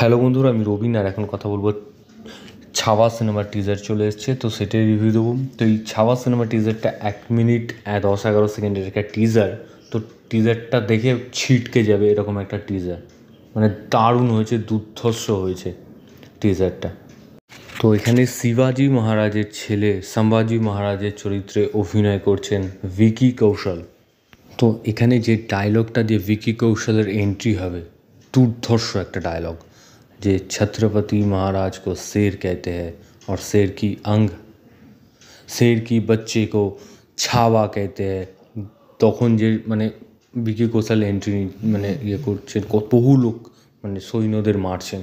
Hello বন্ধুরা, আমি রবিন আর এখন কথা বলবো ছাওয়া সিনেমার টিজার চলে এসছে, তো সেটাই রিভিউ দেবো। তো এই ছাওয়া সিনেমার টিজারটা 1 মিনিট 10-11 সেকেন্ডের একটা টিজার। তো টিজারটা দেখে ছিটকে যাবে এরকম একটা টিজার, মানে দারুণ হয়েছে, দুর্ধর্ষ হয়েছে টিজারটা। তো এখানে শিবাজি মহারাজের ছেলে সম্ভাজি মহারাজের চরিত্রে অভিনয় করছেন ভিকি কৌশল। তো এখানে যে ডায়লগটা দিয়ে ভিকি কৌশলের এন্ট্রি হবে, দুর্ধর্ষ একটা ডায়লগ, যে छत्रपति महाराज को शेर कहते हैं और शेर की अंग, शेर की बच्चे को ছাওয়া कहते हैं। তখন যে মানে ভিকি কৌশল এন্ট্রি মানে ইয়ে করছেন, বহু লোক মানে সৈন্যদের মারছেন।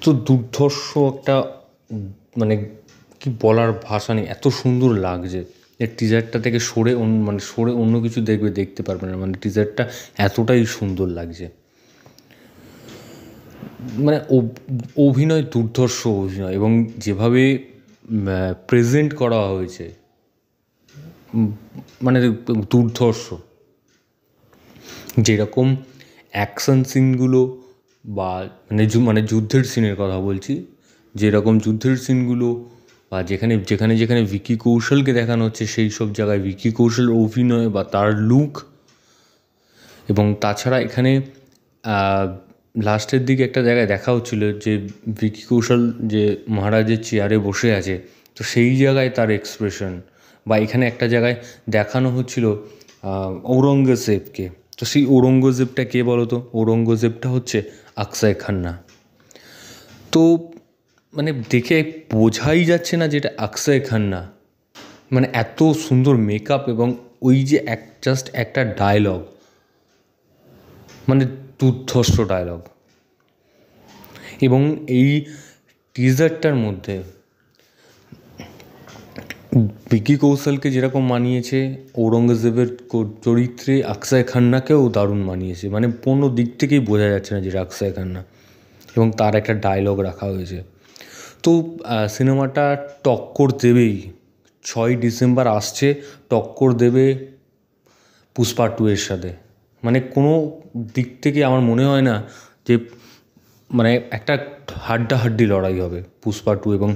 তো দুর্ধর্ষ একটা মানে কি বলার ভাষা নেই, এত সুন্দর লাগছে। এর টিজারটা থেকে সরে অন্য কিছু দেখতে পারবে না, মানে টিজারটা এতটাই সুন্দর লাগছে। মানে অভিনয় দুর্ধর্ষ অভিনয়, এবং যেভাবে প্রেজেন্ট করা হয়েছে মানে দুর্ধর্ষ। যেরকম অ্যাকশন সিনগুলো বা মানে যুদ্ধের সিনের কথা বলছি, যেরকম যুদ্ধের সিনগুলো বা যেখানে যেখানে যেখানে ভিকি কৌশলকে দেখানো হচ্ছে, সেই সব জায়গায় ভিকি কৌশলের অভিনয় বা তার লুক। এবং তাছাড়া এখানে লাস্টের দিকে একটা জায়গায় দেখা হচ্ছিল যে ভিকি কৌশল যে মহারাজের চেয়ারে বসে আছে, তো সেই জায়গায় তার এক্সপ্রেশন, বা এখানে একটা জায়গায় দেখানো হচ্ছিল ঔরঙ্গজেবকে। তো সেই ঔরঙ্গজেবটা কে বলো তো? ঔরঙ্গজেবটা হচ্ছে অক্ষয় খান্না। তো মানে দেখে বোঝাই যাচ্ছে না যেটা অক্ষয় খান্না, মানে এত সুন্দর মেকআপ, এবং ওই যে জাস্ট একটা ডায়লগ, মানে দুর্ধর্ষ ডায়লগ। এবং এই টিজারটার মধ্যে ভিকি কৌশলকে যেরকম মানিয়েছে, ঔরঙ্গজেবের চরিত্রে অক্ষয় খান্নাকেও দারুণ মানিয়েছে, মানে কোনো দিক থেকেই বোঝা যাচ্ছে না যেটা অক্ষয় খান্না। এবং তার একটা ডায়লগ রাখা হয়েছে। তো সিনেমাটা টক্কর দেবেই, 6 ডিসেম্বর আসছে, টক্কর দেবে পুষ্পা 2 এর সাথে। মানে কোনো দিক থেকে আমার মনে হয় না যে মানে একটা হাড্ডাহাড্ডি লড়াই হবে পুষ্পা 2 এবং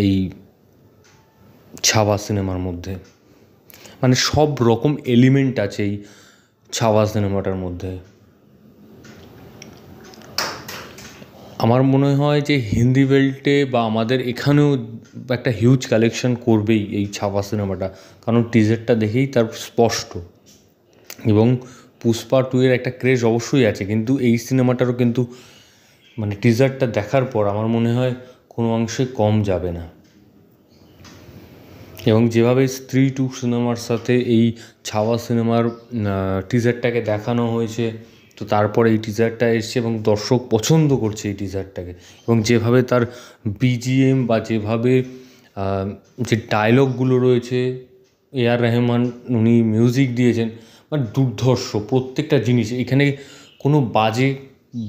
এই ছাওয়া সিনেমার মধ্যে। মানে সব রকম এলিমেন্ট আছে এই ছাওয়া সিনেমাটার মধ্যে। আমার মনে হয় যে হিন্দি বেল্টে বা আমাদের এখানেও একটা হিউজ কালেকশন করবেই এই ছাওয়া সিনেমাটা, কারণ টিজারটা দেখেই তার স্পষ্ট। এবং পুষ্পা 2 এর একটা ক্রেজ অবশ্যই আছে, কিন্তু এই সিনেমাটারও কিন্তু মানে টিজারটা দেখার পর আমার মনে হয় কোনো অংশে কম যাবে না। এবং যেভাবে স্ত্রী 2 সিনেমার সাথে এই ছাওয়া সিনেমার টিজারটাকে দেখানো হয়েছে, তো তারপরে এই টিজারটা এসছে এবং দর্শক পছন্দ করছে এই টিজারটাকে। এবং যেভাবে তার বিজিএম বা যেভাবে যে ডায়লগগুলো রয়েছে, এআর রহমান উনি মিউজিক দিয়েছেন, মানে দুর্ধর্ষ প্রত্যেকটা জিনিস। এখানে কোনো বাজে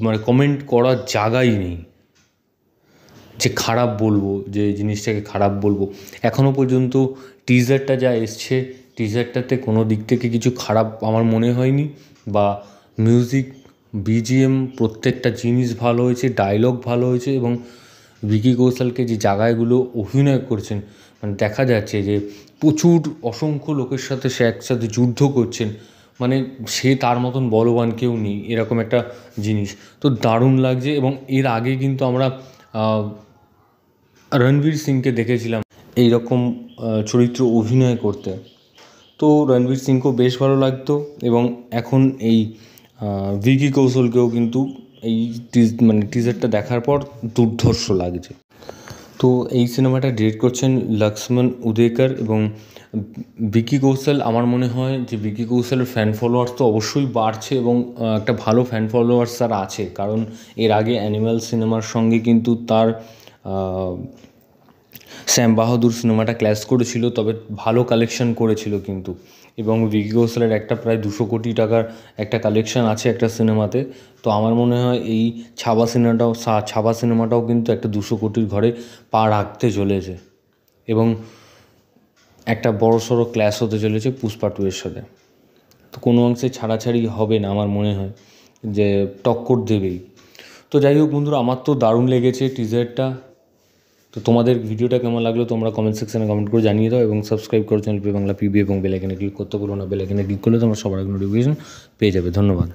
মানে কমেন্ট করার জায়গাই নেই যে খারাপ বলবো, যে জিনিসটাকে খারাপ বলবো। এখনও পর্যন্ত টিজারটা যা এসছে, টিজারটাতে কোনো দিক থেকে কিছু খারাপ আমার মনে হয়নি। বা মিউজিক, বিজিএম, প্রত্যেকটা জিনিস ভালো হয়েছে, ডায়লগ ভালো হয়েছে। এবং ভিকি কৌশলকে যে জায়গাগুলো অভিনয় করছেন, মানে দেখা যাচ্ছে যে প্রচুর অসংখ্য লোকের সাথে সে একসাথে যুদ্ধ করছেন, মানে সে তার মতন বলবান কেউ নেই, এরকম একটা জিনিস। তো দারুণ লাগছে। এবং এর আগে কিন্তু আমরা রণবীর সিংকে দেখেছিলাম এইরকম চরিত্র অভিনয় করতে, তো রণবীর সিংকেও বেশ ভালো লাগতো। এবং এখন এই ভিকি কৌশলকেও কিন্তু এই মানে টিজারটা দেখার পর দুর্ধর্ষ লাগছে। তো এই সিনেমাটা ডিরেক্ট করছেন লক্ষ্মণ উদেকর। এবং ভিকি কৌশল, আমার মনে হয় যে ভিকি কৌশলের ফ্যান ফলোয়ার্স তো অবশ্যই বাড়ছে, এবং একটা ভালো ফ্যান ফলোয়ার্স তার আছে, কারণ এর আগে অ্যানিমাল সিনেমার সঙ্গে কিন্তু তার শ্যাম বাহাদুর সিনেমাটা ক্ল্যাশ করেছিল, তবে ভালো কালেকশন করেছিল কিন্তু। এবং ভিকি কৌশলের একটা প্রায় 200 কোটি টাকার একটা কালেকশন আছে একটা সিনেমাতে। তো আমার মনে হয় এই ছাওয়া সিনেমাটাও কিন্তু একটা 200 কোটির ঘরে পা রাখতে চলেছে, এবং একটা বড়সড় ক্ল্যাশ হতে চলেছে পুষ্পা 2 এর সাথে। তো কোনো অংশে ছাড়াছাড়ি হবে না, আমার মনে হয় যে টক্কর দেবেই। তো তো যাই হোক বন্ধুরা, আমার তো দারুণ লেগেছে টিজারটা। তো তোমাদের ভিডিওটা কেমন লাগলো তোমরা কমেন্ট সেকশনে কমেন্ট করে জানিয়ে দাও, এবং সাবস্ক্রাইব করো চ্যানেল পি বাংলা পিবি, এবং বেল আইকনে ক্লিক করতে ভুলো না। বেল আইকনে ক্লিক করলে তোমরা সবার আগে নোটিফিকেশন পেয়ে যাবে। ধন্যবাদ।